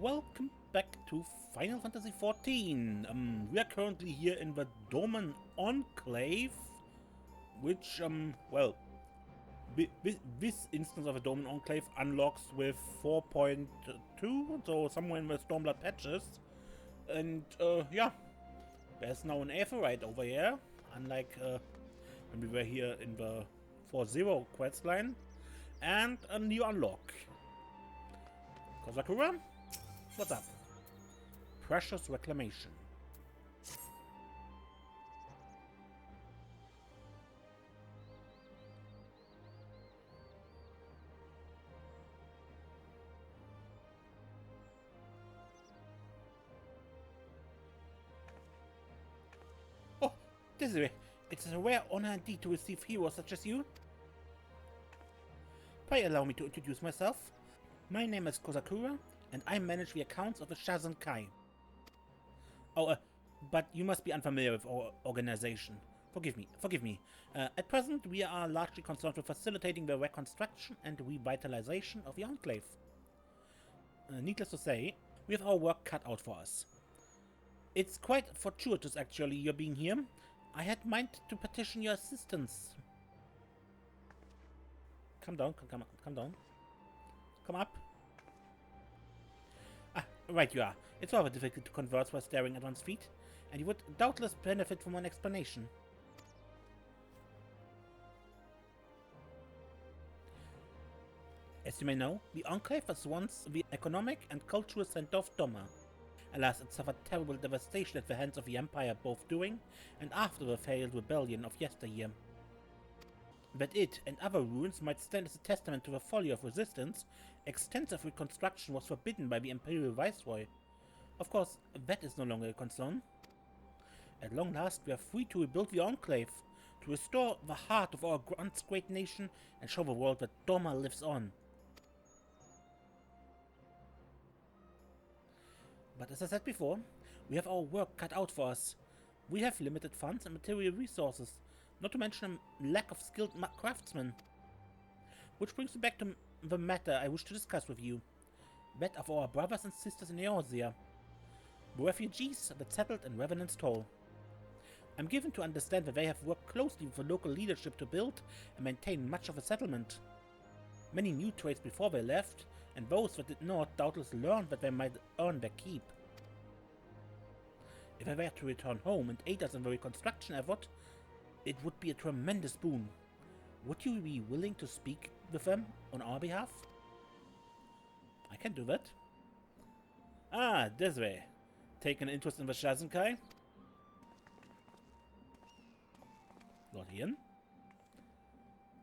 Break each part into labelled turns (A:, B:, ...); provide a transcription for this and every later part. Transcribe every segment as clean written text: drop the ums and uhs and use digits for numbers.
A: welcome back to Final Fantasy XIV. We are currently here in the Doman Enclave, which, well, this instance of the Doman Enclave unlocks with 4.2, so somewhere in the Stormblood patches. And, yeah, there's now an Aetheryte over here, unlike when we were here in the 4.0 questline, and a new unlock. Kozakura? What's up? Precious Reclamation. Oh, this is it's a rare honor indeed to receive heroes such as you. Pray allow me to introduce myself. My name is Kozakura, and I manage the accounts of the XIV. Oh, but you must be unfamiliar with our organization. Forgive me. At present, we are largely concerned with facilitating the reconstruction and revitalization of the Enclave. Needless to say, we have our work cut out for us. It's quite fortuitous, actually, your being here. I had mind to petition your assistance. Come down, come down. Come up. Ah, right you are. It's rather difficult to converse while staring at one's feet, and you would doubtless benefit from an explanation. As you may know, the Enclave was once the economic and cultural center of Doma. Alas, it suffered terrible devastation at the hands of the Empire both during and after the failed rebellion of yesteryear. That it and other ruins might stand as a testament to the folly of resistance, extensive reconstruction was forbidden by the Imperial Viceroy. Of course, that is no longer a concern. At long last, we are free to rebuild the Enclave, to restore the heart of our once great nation and show the world that Doma lives on. But as I said before, we have our work cut out for us. We have limited funds and material resources, not to mention a lack of skilled craftsmen. Which brings me back to the matter I wish to discuss with you. That of our brothers and sisters in Eorzea. The refugees that settled in Revenant's Toll. I'm given to understand that they have worked closely with the local leadership to build and maintain much of the settlement. Many new trades before they left, and those that did not doubtless learned that they might earn their keep. If I were to return home and aid us in the reconstruction effort, it would be a tremendous boon. Would you be willing to speak with them on our behalf? I can do that. Ah, this way. Take an interest in the XIV? Lord Hien?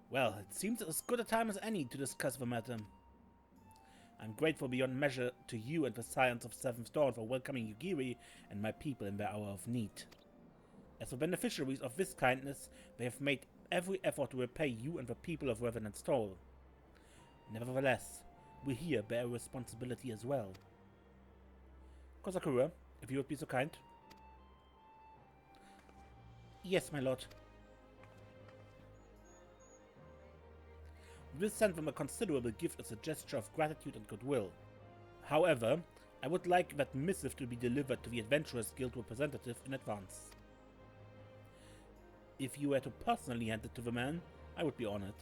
A: Well, it seems as good a time as any to discuss the matter. I'm grateful beyond measure to you and the Scions of Seventh Dawn for welcoming Yugiri and my people in their hour of need. As the beneficiaries of this kindness, they have made every effort to repay you and the people of Revenant's Toll. Nevertheless, we here bear a responsibility as well. Kozakura, if you would be so kind. Yes, my lord. We will send them a considerable gift as a gesture of gratitude and goodwill. However, I would like that missive to be delivered to the Adventurers Guild representative in advance. If you were to personally hand it to the man, I would be honored.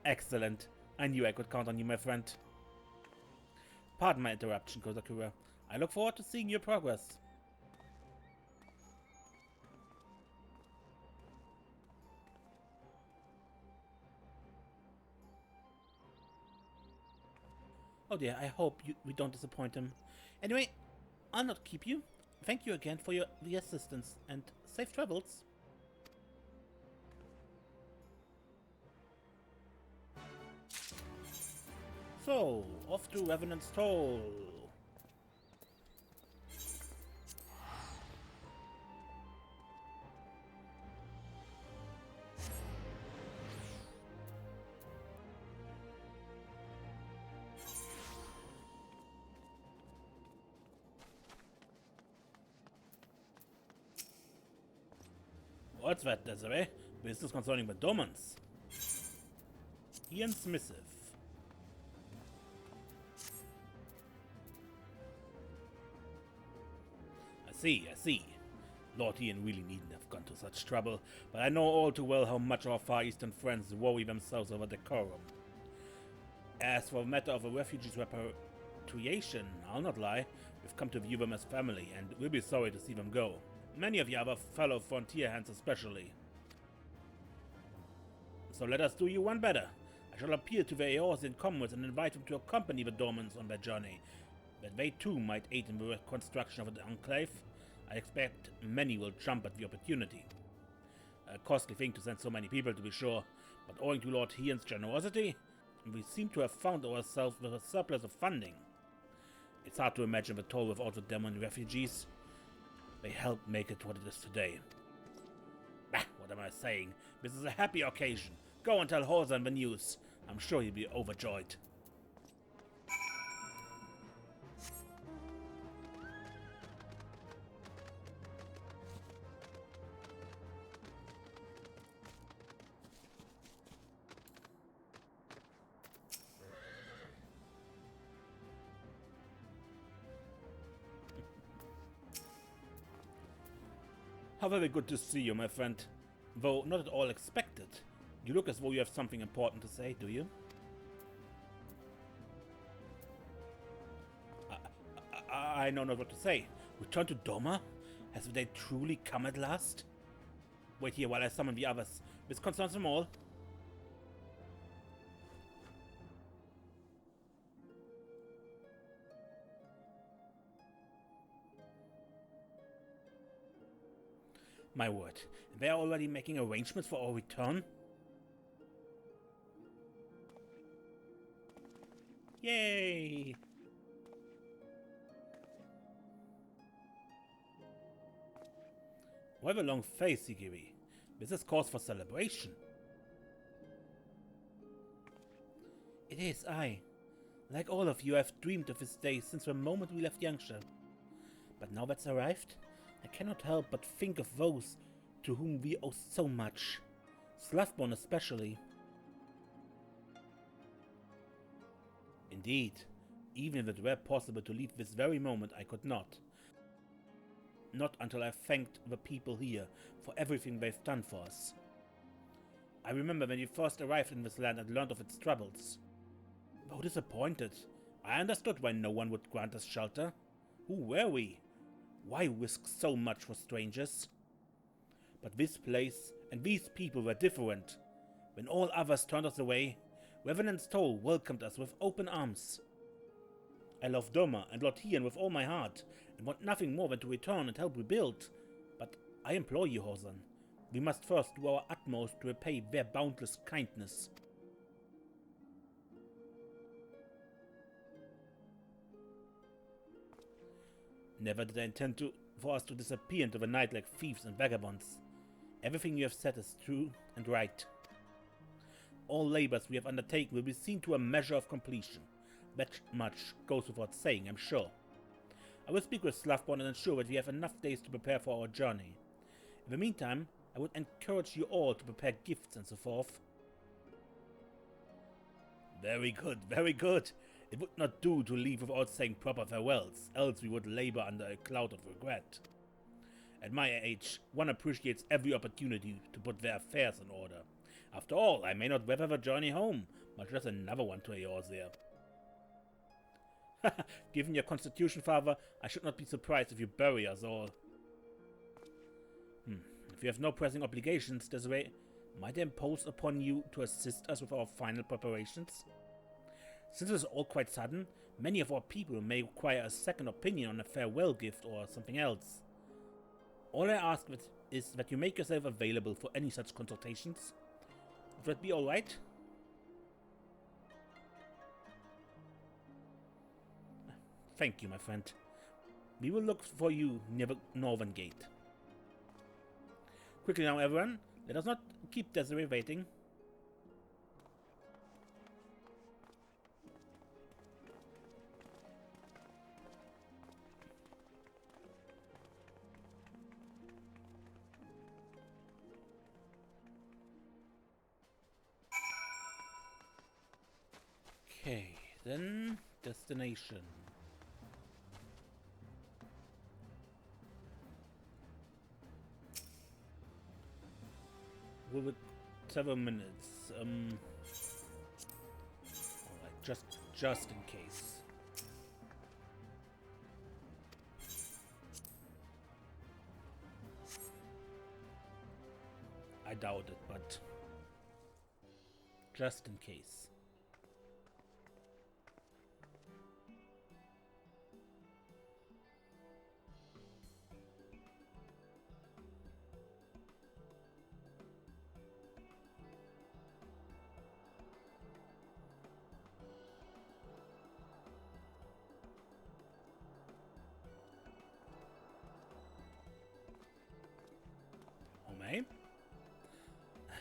A: Excellent. I knew I could count on you, my friend. Pardon my interruption, Kozakura. I look forward to seeing your progress. Oh dear, I hope we don't disappoint him. Anyway, I'll not keep you. Thank you again for the assistance, and safe travels. So, off to Revenant's Toll. What's that, Desiree? Business concerning the Domans. Hien's missive. I see. Lord Hien really needn't have gone to such trouble, but I know all too well how much our Far Eastern friends worry themselves over decorum. As for the matter of the refugees' repatriation, I'll not lie, we've come to view them as family, and we'll be sorry to see them go. Many of the other fellow frontier hands especially. So let us do you one better. I shall appeal to the Eorzean comrades and invite them to accompany the Domans on their journey, that they too might aid in the reconstruction of the Enclave. I expect many will jump at the opportunity. A costly thing to send so many people, to be sure, but owing to Lord Hien's generosity, we seem to have found ourselves with a surplus of funding. It's hard to imagine the toll without the Doman refugees. They helped make it what it is today. Bah, what am I saying? This is a happy occasion. Go and tell Eorzea the news. I'm sure he'll be overjoyed. How very good to see you, my friend. Though not at all expected. You look as though you have something important to say, do you? I know not what to say. Return to Doma? Has the day truly come at last? Wait here while I summon the others. This concerns them all. My word, they are already making arrangements for our return? Yay! Why the long face, Sigiri? This is cause for celebration. It is I. Like all of you, I've dreamed of this day since the moment we left Yangsha. But now that's arrived, I cannot help but think of those to whom we owe so much. Slavborn especially. Indeed, even if it were possible to leave this very moment, I could not. Not until I thanked the people here for everything they've done for us. I remember when we first arrived in this land and learned of its troubles. Though disappointed, I understood why no one would grant us shelter. Who were we? Why risk so much for strangers? But this place and these people were different. When all others turned us away, Revenant's Toll welcomed us with open arms. I love Doma and Lord Hien with all my heart, and want nothing more than to return and help rebuild. But I implore you, Eorzea, we must first do our utmost to repay their boundless kindness. Never did I intend for us to disappear into the night like thieves and vagabonds. Everything you have said is true and right. All labors we have undertaken will be seen to a measure of completion. That much goes without saying, I'm sure. I will speak with Slavborn and ensure that we have enough days to prepare for our journey. In the meantime, I would encourage you all to prepare gifts and so forth. Very good, very good. It would not do to leave without saying proper farewells, else we would labor under a cloud of regret. At my age, one appreciates every opportunity to put their affairs in order. After all, I may not weather the journey home, much less another one to Eorzea. Given your constitution, father, I should not be surprised if you bury us all. If you have no pressing obligations, Desiree, might I impose upon you to assist us with our final preparations? Since it is all quite sudden, many of our people may require a second opinion on a farewell gift or something else. All I ask is that you make yourself available for any such consultations. Would that be alright? Thank you, my friend. We will look for you near the northern gate. Quickly now, everyone. Let us not keep Desiree waiting. Okay, then destination. with several minutes. Alright, just in case. I doubt it, but just in case. May?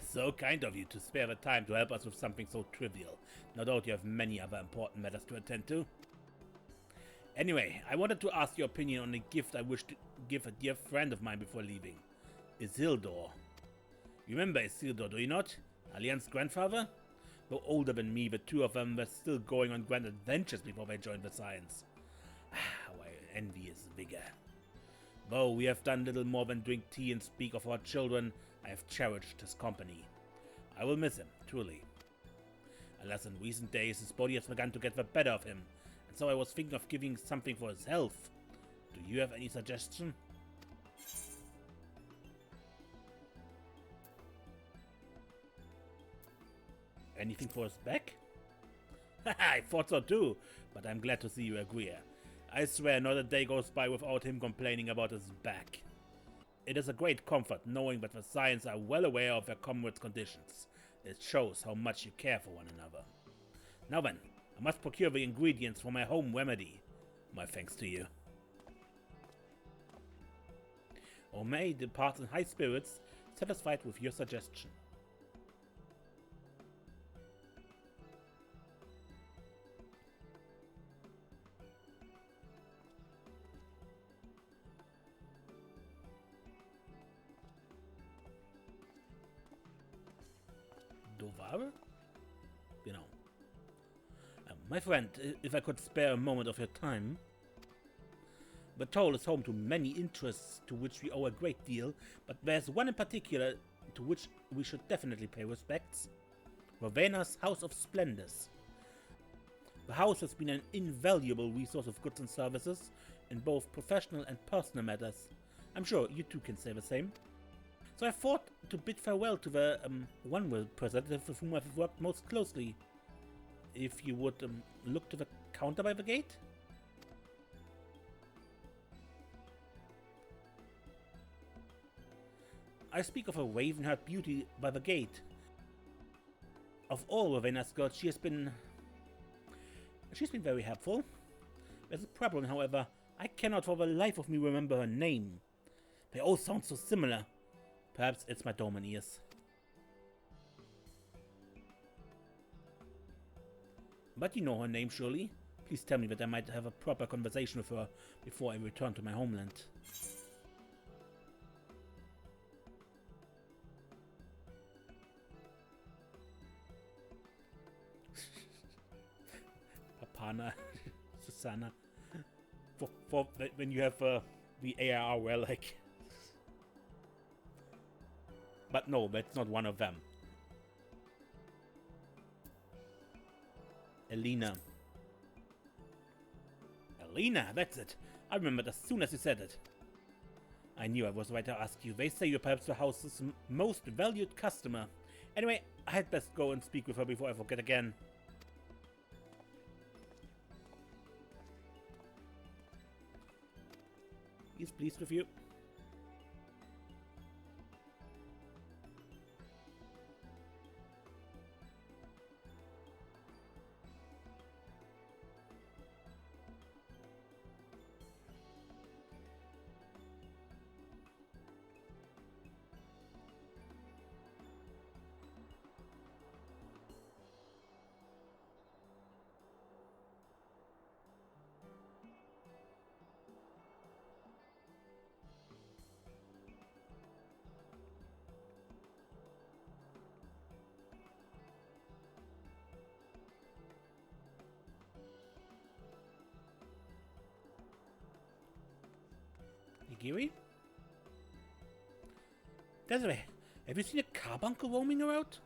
A: So kind of you to spare the time to help us with something so trivial. No doubt you have many other important matters to attend to. Anyway, I wanted to ask your opinion on a gift I wish to give a dear friend of mine before leaving. Isildur. You remember Isildur, do you not? Alien's grandfather? Though older than me, the two of them were still going on grand adventures before they joined the Science. How I envy his vigor. Though we have done little more than drink tea and speak of our children, I have cherished his company. I will miss him, truly. Alas, in recent days his body has begun to get the better of him, and so I was thinking of giving something for his health. Do you have any suggestion? Anything for his back? I thought so too, but I'm glad to see you agree. I swear not a day goes by without him complaining about his back. It is a great comfort knowing that the Science are well aware of their comrades' conditions. It shows how much you care for one another. Now then, I must procure the ingredients for my home remedy. My thanks to you. O'May departs in high spirits, satisfied with your suggestion. You know. My friend, if I could spare a moment of your time. The Toll is home to many interests to which we owe a great deal, but there's one in particular to which we should definitely pay respects. Ravenna's House of Splendors. The house has been an invaluable resource of goods and services in both professional and personal matters. I'm sure you too can say the same. So I thought to bid farewell to the one representative with whom I've worked most closely. If you would look to the counter by the gate? I speak of a raven-haired beauty by the gate. Of all Ravenna's girls, she's been very helpful. There's a problem, however. I cannot for the life of me remember her name. They all sound so similar. Perhaps it's my Doman ears. But you know her name, surely? Please tell me that I might have a proper conversation with her before I return to my homeland. Papana, Susanna. For when you have the ARR relic. But no, that's not one of them. Elena. Elena, that's it. I remembered as soon as you said it. I knew I was right to ask you. They say you're perhaps the house's most valued customer. Anyway, I had best go and speak with her before I forget again. He's pleased with you. Nigiri? Desiree, Have you seen a carbuncle roaming around?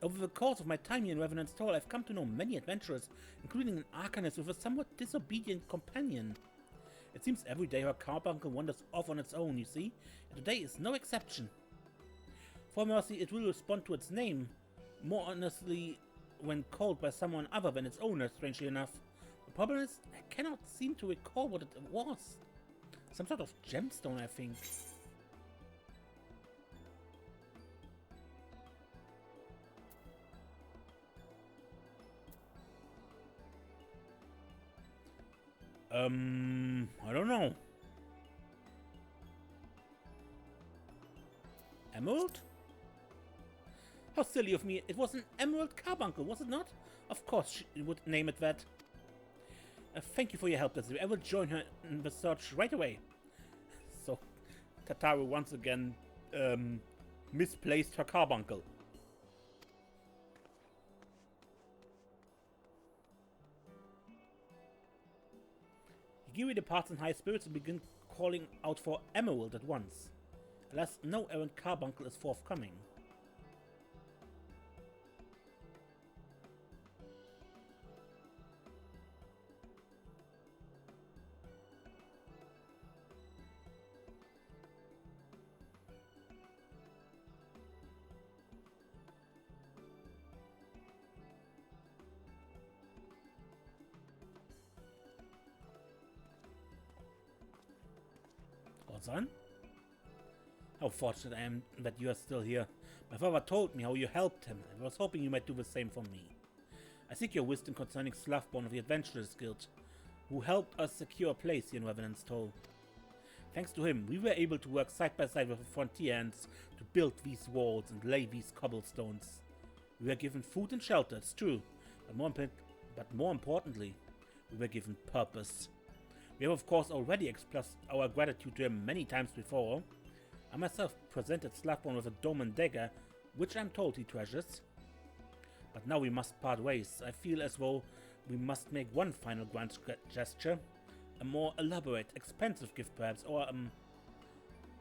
A: Over the course of my time here in Revenant's Toll, I've come to know many adventurers, including an arcanist with a somewhat disobedient companion. It seems every day her carbuncle wanders off on its own, you see, and today is no exception. For mercy, it will respond to its name, more honestly when called by someone other than its owner, strangely enough. The problem is, I cannot seem to recall what it was. Some sort of gemstone, I think. I don't know. Emerald? How silly of me. It was an emerald carbuncle, was it not? Of course she would name it that. Thank you for your help, Desiree. I will join her in the search right away. So, Tataru once again misplaced her carbuncle. Higiri departs in high spirits and begins calling out for emerald at once. Alas, no errant carbuncle is forthcoming. Son? How fortunate I am that you are still here. My father told me how you helped him, and I was hoping you might do the same for me. I seek your wisdom concerning Slavborn of the Adventurers Guild, who helped us secure a place here in Revenant's Toll. Thanks to him, we were able to work side by side with the frontier ants to build these walls and lay these cobblestones. We were given food and shelter, it's true, but more importantly, we were given purpose. We have of course already expressed our gratitude to him many times before. I myself presented Slavborn with a Doman dagger, which I'm told he treasures. But now we must part ways. I feel as though we must make one final grand gesture. A more elaborate, expensive gift perhaps, or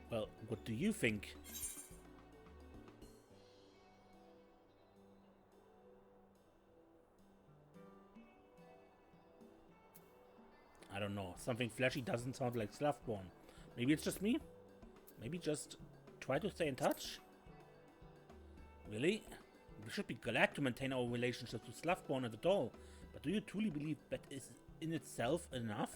A: well, what do you think? I don't know. Something flashy doesn't sound like Slavborn. Maybe it's just me? Maybe just try to stay in touch? Really? We should be glad to maintain our relationship to Slavborn at all. But do you truly believe that is in itself enough?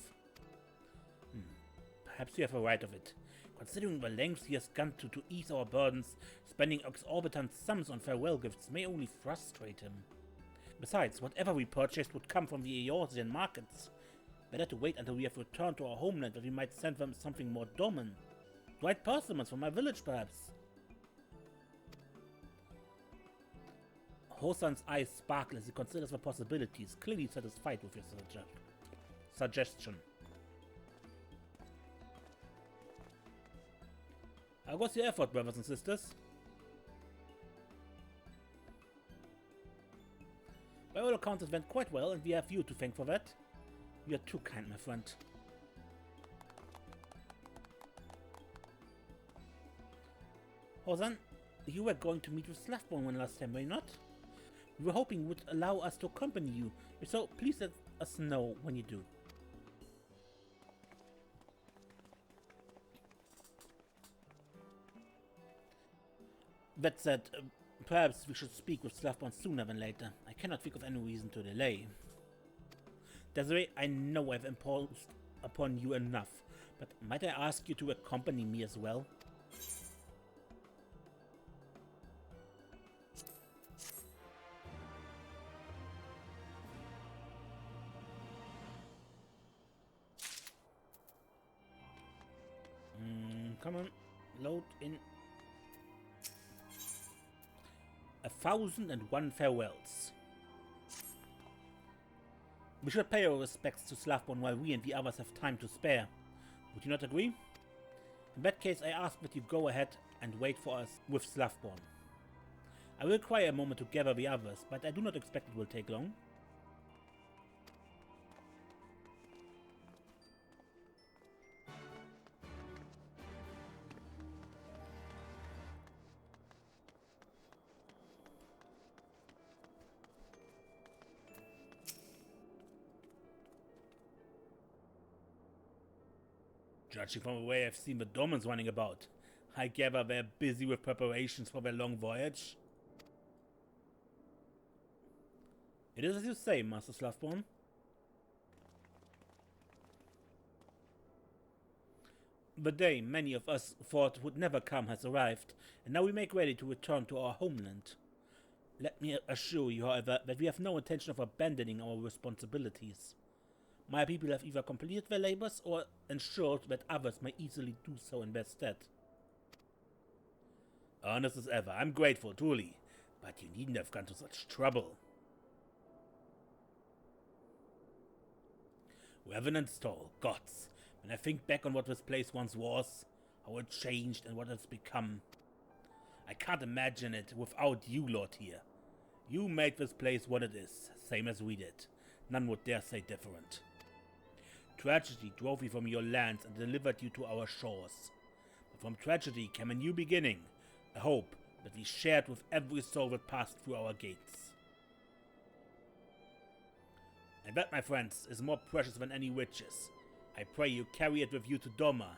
A: Perhaps you have a right of it. Considering the lengths he has gone to ease our burdens, spending exorbitant sums on farewell gifts may only frustrate him. Besides, whatever we purchased would come from the Eorzean markets. Better to wait until we have returned to our homeland, that we might send them something more Doman. Dried persimmons from my village, perhaps. Hosan's eyes sparkle as he considers the possibilities, clearly satisfied with your suggestion. How was your effort, brothers and sisters? By all accounts it went quite well, and we have you to thank for that. You are too kind, my friend. Hosan, you were going to meet with Slavborn one last time, were you not? We were hoping you would allow us to accompany you, so please let us know when you do. That said, perhaps we should speak with Slavborn sooner than later. I cannot think of any reason to delay. Desiree, I know I've imposed upon you enough, but might I ask you to accompany me as well? Come on, load in. 1,001 farewells. We should pay our respects to Slavborn while we and the others have time to spare. Would you not agree? In that case, I ask that you go ahead and wait for us with Slavborn. I will require a moment to gather the others, but I do not expect it will take long. Judging from the way I've seen the Domans running about, I gather they're busy with preparations for their long voyage. It is as you say, Master Slavborn. The day many of us thought would never come has arrived, and now we make ready to return to our homeland. Let me assure you, however, that we have no intention of abandoning our responsibilities. My people have either completed their labors or ensured that others may easily do so in their stead. Honest as ever, I'm grateful, truly, but you needn't have gone to such trouble. Revenant's Toll, gods, when I think back on what this place once was, how it changed and what it's become, I can't imagine it without you, Lord Hien. You made this place what it is, same as we did. None would dare say different. Tragedy drove you from your lands and delivered you to our shores. But from tragedy came a new beginning, a hope that we shared with every soul that passed through our gates. And that, my friends, is more precious than any riches. I pray you carry it with you to Doma,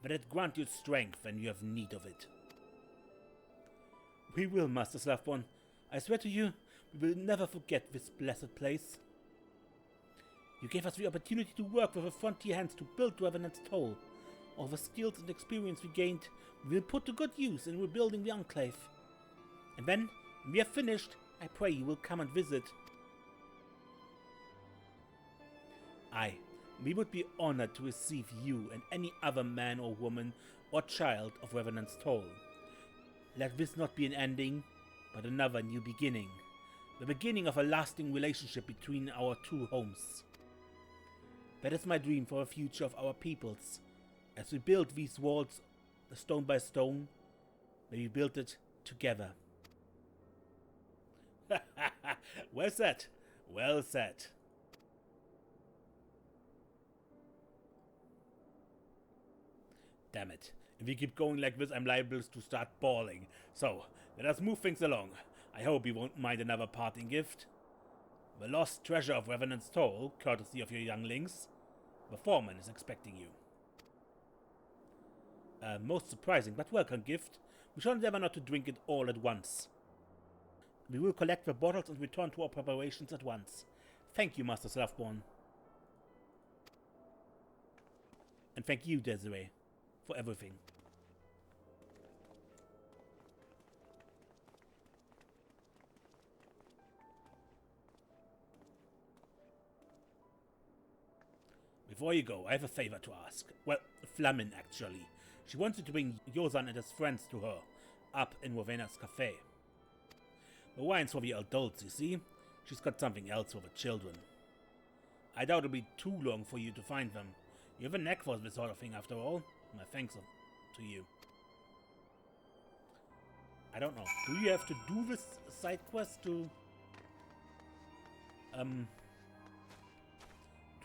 A: that it grant you strength when you have need of it. We will, Master Slavborn. I swear to you, we will never forget this blessed place. You gave us the opportunity to work with the frontier hands to build Revenant's Toll. All the skills and experience we gained, we will put to good use in rebuilding the Enclave. And then, when we are finished, I pray you will come and visit. Aye, we would be honored to receive you and any other man or woman or child of Revenant's Toll. Let this not be an ending, but another new beginning. The beginning of a lasting relationship between our two homes. That is my dream for the future of our peoples. As we build these walls, stone by stone, may we build it together. Well said. Well said. Damn it. If we keep going like this, I'm liable to start bawling. So, let us move things along. I hope you won't mind another parting gift. The lost treasure of Revenant's Toll, courtesy of your younglings. The foreman is expecting you. A most surprising but welcome gift. We shall endeavor not to drink it all at once. We will collect the bottles and return to our preparations at once. Thank you, Master Slavborn. And thank you, Desiree, for everything. Before you go, I have a favor to ask. Well, Flamin, actually. She wants you to bring Eorzea and his friends to her, up in Ravena's cafe. The wine's for the adults, you see. She's got something else for the children. I doubt it'll be too long for you to find them. You have a knack for this sort of thing, after all. My thanks to you. I don't know. Do you have to do this side quest to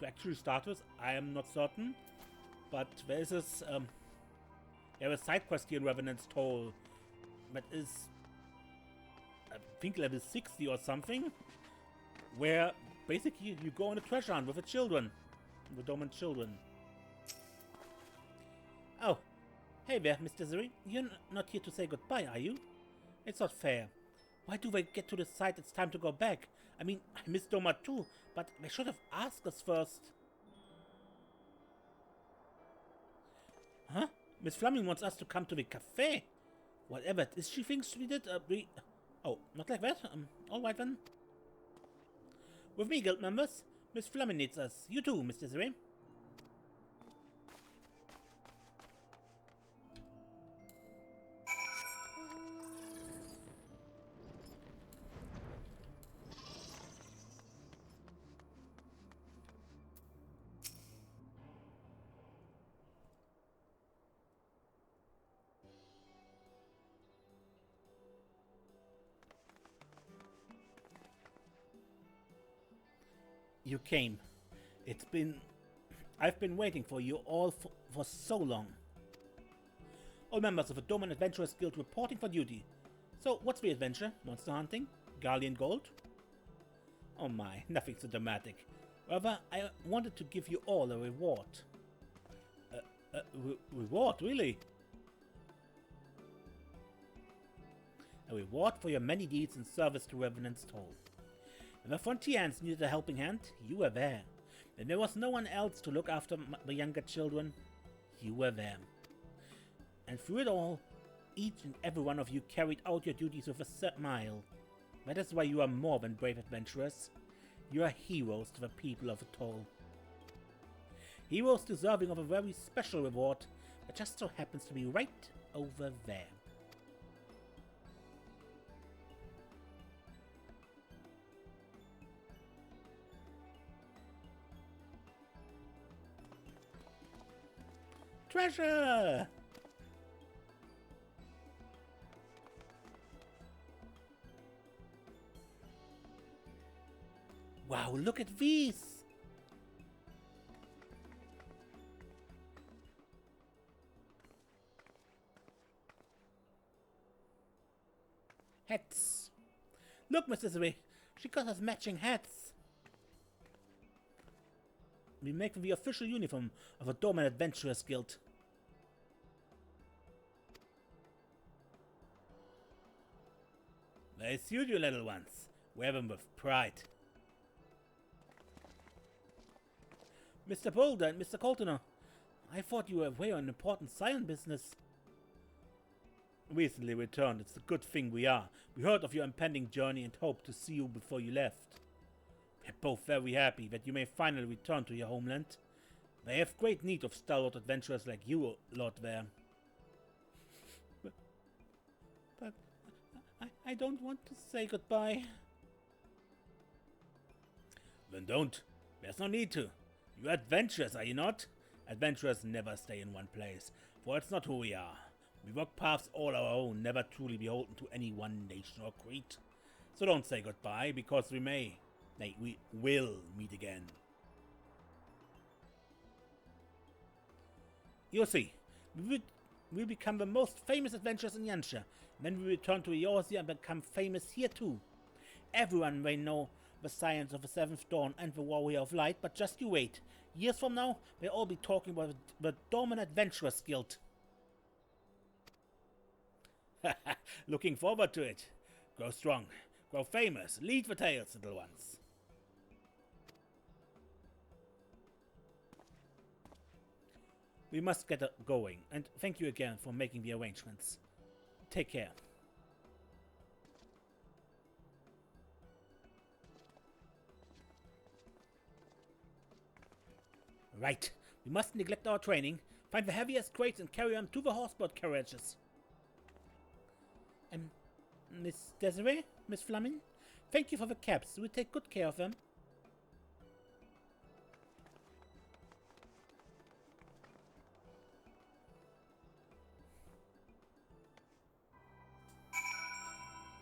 A: actually start this? I am not certain. But there is this there is a side quest here in Revenant's Toll that is, I think, level 60 or something, where basically you go on a treasure hunt with the children, the Doman children. Oh, hey there, Miss Desiree. You're not here to say goodbye, are you? It's not fair. Why do they get to decide it's time to go back? I mean, I miss Doma too, but they should have asked us first. Huh? Miss Fleming wants us to come to the cafe. Whatever it is she thinks we did, Oh, not like that? Alright then. With me, guild members. Miss Fleming needs us. You too, Miss Desiree. You came. I've been waiting for you all for so long. All members of the Doman Adventurers Guild reporting for duty. So, what's the adventure? Monster hunting? Galleon gold? Oh my, nothing so dramatic. Rather, I wanted to give you all a reward. Reward, really? A reward for your many deeds in service to Revenant's Toll. When the Frontiers needed a helping hand, you were there. When there was no one else to look after the younger children, you were there. And through it all, each and every one of you carried out your duties with a smile. That is why you are more than brave adventurers. You are heroes to the people of Atoll. Heroes deserving of a very special reward that just so happens to be right over there. Treasure! Wow, look at these! Hats! Look, Mrs. Ray, she got us matching hats! We make them the official uniform of a Doman Adventurers Guild. They suit you, little ones. Wear them with pride. Mr. Boulder and Mr. Coltoner, I thought you were away on important science business. Recently returned. It's a good thing we are. We heard of your impending journey and hoped to see you before you left. We're both very happy that you may finally return to your homeland. They have great need of stalwart adventurers like you, Lord Hien. But I don't want to say goodbye. Then don't. There's no need to. You're adventurers, are you not? Adventurers never stay in one place, for it's not who we are. We walk paths all our own, never truly beholden to any one nation or creed. So don't say goodbye, because we may. Nay, we will meet again. You'll see. We'll become the most famous adventurers in Yansha. Then we return to Eorzea and become famous here too. Everyone may know the science of the Seventh Dawn and the Warrior of Light, but just you wait. Years from now, we'll all be talking about the Doman Adventurers Guild. Looking forward to it. Grow strong, grow famous, lead the tales, little ones. We must get going, and thank you again for making the arrangements. Take care. Right, we mustn't neglect our training. Find the heaviest crates and carry them to the horseboat carriages. Miss Desiree, Miss Flamin, thank you for the caps. We'll take good care of them.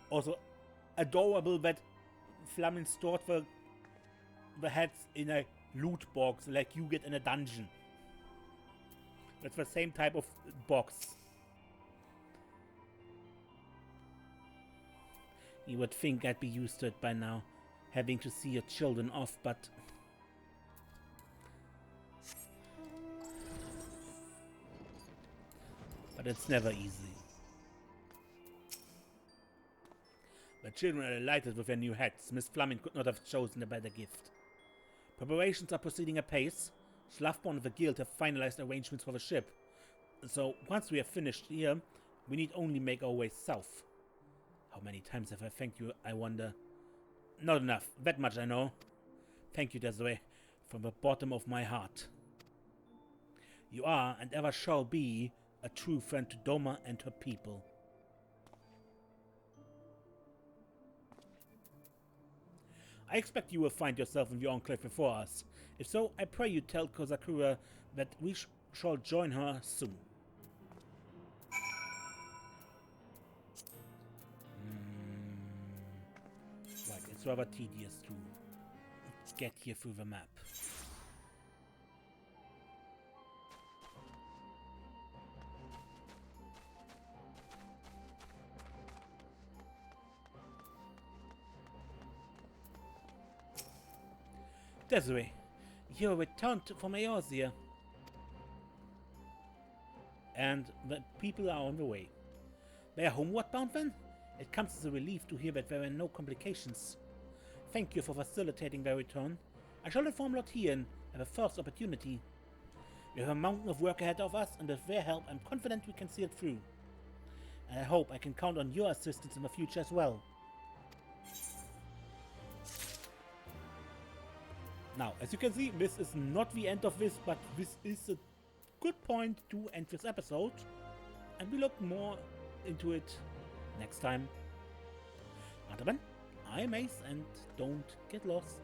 A: Also, adorable that Flamin stored the hats in a loot box like you get in a dungeon. That's the same type of box. You would think I'd be used to it by now, having to see your children off, but... But it's never easy. The children are delighted with their new hats. Miss Flamin could not have chosen a better gift. Preparations are proceeding apace. Schlafborn and the guild have finalized arrangements for the ship. So, once we are finished here, we need only make our way south. How many times have I thanked you, I wonder? Not enough. That much I know. Thank you, Desiree, from the bottom of my heart. You are, and ever shall be, a true friend to Doma and her people. I expect you will find yourself in the Enclave before us. If so, I pray you tell Kozakura that we shall join her soon. Right, it's rather tedious to get here through the map. Desiree, you returned from Eorzea. and the people are on the way. They are homeward bound then? It comes as a relief to hear that there were no complications. Thank you for facilitating their return. I shall inform Lord Hien at the first opportunity. We have a mountain of work ahead of us, and with their help I'm confident we can see it through. And I hope I can count on your assistance in the future as well. Now, as you can see, this is not the end of this, but this is a good point to end this episode. And we look more into it next time. Until then, I'm Ace, and don't get lost.